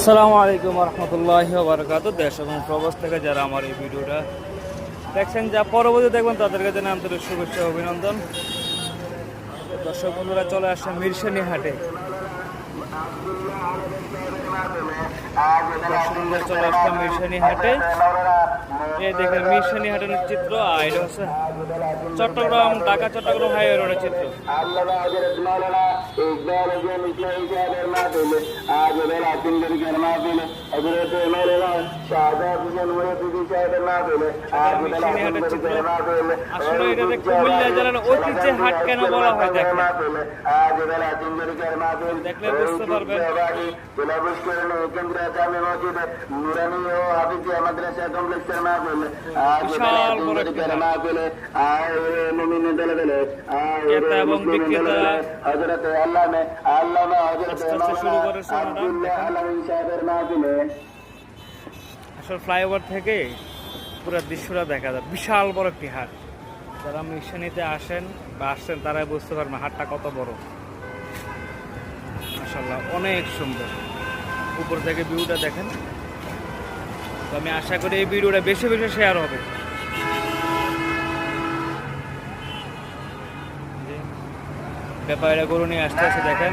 আসসালামু আলাইকুম রহমতুল্লাহি ওয়া বারাকাতুহু। দেশ এবং প্রবাস থেকে যারা আমার এই ভিডিওটা দেখছেন, যা পরবর্তী দেখবেন তাদেরকে জানাই আন্তরিক শুভেচ্ছা ও অভিনন্দন। দর্শক বন্ধুরা, চলে আসছে মিরসানি হাটে। চলে আসলাম মিরসানি হাটে। এই দেখেন মিরসানি হাটের চিত্র, আর এটা হচ্ছে চট্টগ্রাম ঢাকা চট্টগ্রাম হাইওয়ে রোডের চিত্র। আসলে এটাতে কুমিল্লা জেলার ঐতিহ্যের হাট কেন বলা হয় দেখেন, দেখলে বুঝতে পারবেন। বিশাল বড় একটা হাট। ক্রেতা এবং বিক্রেতা আস্তে আস্তে শুরু করেছে। আসলে ফ্লাইওভার থেকে পুরো দৃশ্যটা দেখা যায়। বিশাল বড় একটি হাট। যারা মিরসানিতে আসেন বা আসছেন তারাই বুঝতে পারবেন হাটটা কত বড়। মাশাআল্লাহ, অনেক সুন্দর। উপর থেকে ভিউটা দেখেন। তো আমি আশা করি এই ভিডিওটা বেশি বেশি শেয়ার হবে। ব্যাপারীরা গরু নিয়ে আসতে আসতে দেখেন।